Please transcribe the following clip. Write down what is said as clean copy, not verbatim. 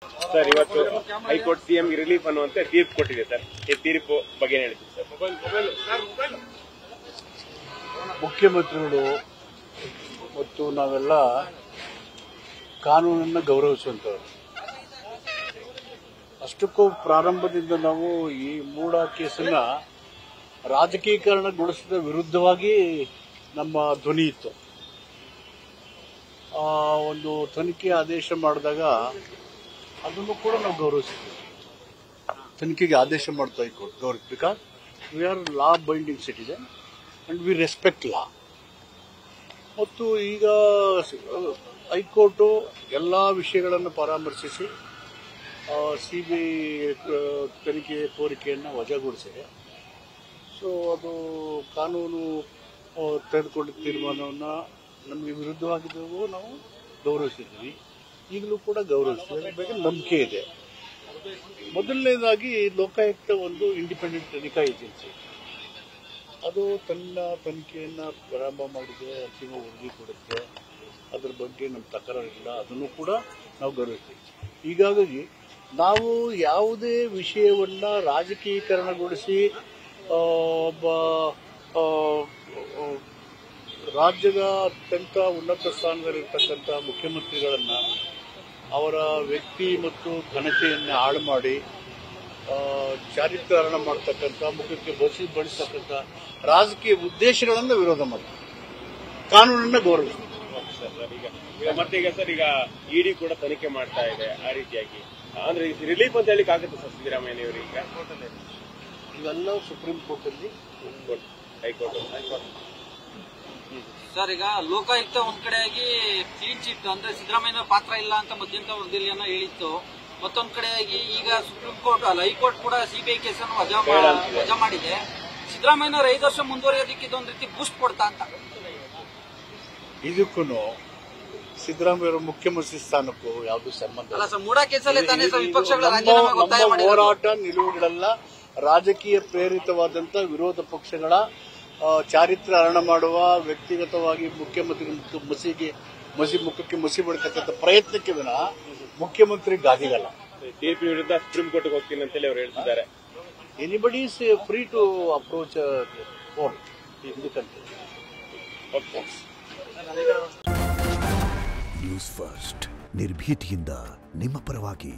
Sir, ಇವತ್ತು high court CM relief ಅನ್ನುವಂತೆ ತೀರ್ಪು ಕೊಟ್ಟಿದೆ ಸರ್. ಈ ತೀರ್ಪು ಬಗ್ಗೆ ಹೇಳಿದ್ರು ಸರ್. ಮುಖ್ಯಮಂತ್ರಿಗಳು ಮತ್ತು ನಾವೆಲ್ಲ ಕಾನೂನನ್ನು ಗೌರವಿಸುವಂಥವ್ರು. ಅಷ್ಟಕ್ಕೂ ಪ್ರಾರಂಭದಿಂದ ನಾವು ಈ ಮೂಡ ಕೇಸನ್ನ ರಾಜಕೀಕರಣಗೊಳಿಸಿದ ವಿರುದ್ಧವಾಗಿ ನಮ್ಮ ಧ್ವನಿ ಇತ್ತು. ಒಂದು ತನಿಖೆ ಆದೇಶ ಮಾಡಿದಾಗ ಅದನ್ನು ಕೂಡ ನಾವು ಗೌರವಿಸಿದ್ವಿ. ತನಿಖೆಗೆ ಆದೇಶ ಮಾಡ್ತಾ high court because we are law binding citizen and we respect law. ಮತ್ತು ಈಗ ಹೈಕೋರ್ಟು ಎಲ್ಲ ವಿಷಯಗಳನ್ನು ಪರಾಮರ್ಶಿಸಿ ಸಿಬಿಐ ತನಿಖೆ ಕೋರಿಕೆಯನ್ನು ವಜಾಗೊಳಿಸಿದೆ. ಸೊ ಅದು ಕಾನೂನು ತೆಗೆದುಕೊಂಡಿದ್ದ ತೀರ್ಮಾನವನ್ನು ನಮಗೆ ವಿರುದ್ಧವಾಗಿದ್ದವು ನಾವು ಗೌರವಿಸಿದ್ವಿ. ಈಗಲೂ ಕೂಡ ಗೌರವಿಸ್ತೀವಿ. ಅದ್ರ ಬಗ್ಗೆ ನಂಬಿಕೆ ಇದೆ. ಮೊದಲನೇದಾಗಿ ಲೋಕಾಯುಕ್ತ ಒಂದು ಇಂಡಿಪೆಂಡೆಂಟ್ ತನಿಖಾ ಏಜೆನ್ಸಿ, ಅದು ತನ್ನ ತನಿಖೆಯನ್ನು ಪ್ರಾರಂಭ ಮಾಡಿದೆ, ಅಂತಿಮ ವರದಿ ಕೊಡುತ್ತೆ. ಅದರ ಬಗ್ಗೆ ನಮ್ಮ ತಕರಾರಿಲ್ಲ, ಅದನ್ನು ಕೂಡ ನಾವು ಗೌರವಿಸ್ತೀವಿ. ಹೀಗಾಗಿ ನಾವು ಯಾವುದೇ ವಿಷಯವನ್ನು ರಾಜಕೀಕರಣಗೊಳಿಸಿ ಒಬ್ಬ ರಾಜ್ಯದ ಅತ್ಯಂತ ಉನ್ನತ ಸ್ಥಾನದಲ್ಲಿರ್ತಕ್ಕಂಥ ಮುಖ್ಯಮಂತ್ರಿಗಳನ್ನು ಅವರ ವ್ಯಕ್ತಿ ಮತ್ತು ಘನತೆಯನ್ನು ಹಾಳು ಮಾಡಿ ಚಾರಿತ್ರ್ಯಹರಣ ಮಾಡ್ತಕ್ಕಂಥ, ಮುಖಕ್ಕೆ ಬಳಸ್ತಕ್ಕಂಥ ರಾಜಕೀಯ ಉದ್ದೇಶಗಳನ್ನು ವಿರೋಧ ಮಾಡ್ತಾರೆ. ಕಾನೂನನ್ನು ಗೌರವಿಸ್ತಾರೆ. ಮತ್ತೀಗ ಸರ್, ಈಗ ಇಡಿ ಕೂಡ ತನಿಖೆ ಮಾಡ್ತಾ ಇದೆ. ಆ ರೀತಿಯಾಗಿ ಅಂದ್ರೆ ರಿಲೀಫ್ ಅಂತ ಹೇಳಿಕ್ ಆಗುತ್ತೆ ಸರ್ ಸಿದ್ದರಾಮಯ್ಯನವರು? ಈಗ ಇವೆಲ್ಲ ಸುಪ್ರೀಂ ಕೋರ್ಟ್ ಅಲ್ಲಿ, ಹೈಕೋರ್ಟ್ ಸರ್, ಈಗ ಲೋಕಾಯುಕ್ತ ಒಂದ್ ಕಡೆಯಾಗಿ ಕ್ಲೀನ್ ಚಿಟ್ ಅಂದ್ರೆ ಸಿದ್ದರಾಮಯ್ಯ ಪಾತ್ರ ಇಲ್ಲ ಅಂತ ಮಧ್ಯಂತರ ವರದಿಯನ್ನು ಹೇಳಿತ್ತು. ಮತ್ತೊಂದ್ ಕಡೆಯಾಗಿ ಈಗ ಸುಪ್ರೀಂ ಕೋರ್ಟ್ ಅಲ್ಲ ಹೈಕೋರ್ಟ್ ಕೂಡ ಸಿಬಿಐ ಕೇಸನ್ನು ವಜಾ ಮಾಡಿದೆ. ಸಿದ್ದರಾಮಯ್ಯನವರು 5 ವರ್ಷ ಮುಂದುವರಿಯೋದಕ್ಕೆ ಇದೊಂದು ರೀತಿ ಬೂಸ್ಟ್ ಕೊಡ್ತಾ ಅಂತ. ಇದಕ್ಕೂ ಸಿದ್ದರಾಮಯ್ಯ ಮುಖ್ಯಮಂತ್ರಿ ಸ್ಥಾನಕ್ಕೂ ಯಾವುದು ಸಂಬಂಧ ಅಲ್ಲ ಸರ್. ಮೂಡ ಕೇಸಲ್ಲೇ ತಾನೇ ಸರ್ ವಿಪಕ್ಷಗಳ ರಾಜೀನಾಮೆ ಒತ್ತಾಯ ಮಾಡಿರೋದು. ಹೋರಾಟ ನಿಲುವುಗಳೆಲ್ಲ ರಾಜಕೀಯ ಪ್ರೇರಿತವಾದಂಥ ವಿರೋಧ ಪಕ್ಷಗಳ ಚಾರಿತ್ರ್ಯ ಹರಣ ಮಾಡುವ, ವ್ಯಕ್ತಿಗತವಾಗಿ ಮುಖ್ಯಮಂತ್ರಿ ಮುಖಕ್ಕೆ ಮಸಿ ಬಳಿತಕ್ಕಂಥ ಪ್ರಯತ್ನಕ್ಕೆ ವಿನಃ ಮುಖ್ಯಮಂತ್ರಿ ಗಾದಿಗಲ್ಲ. ತೀರ್ಪಿನ ವಿರುದ್ಧ ಸುಪ್ರೀಂ ಕೋರ್ಟ್ಗೆ ಹೋಗ್ತೀನಿ ಅಂತೇಳಿ ಅವರು ಹೇಳ್ತಿದ್ದಾರೆ. Anybody is free to approach court. News First ನಿರ್ಭೀತಿಯಿಂದ ನಿಮ್ಮ ಪರವಾಗಿ.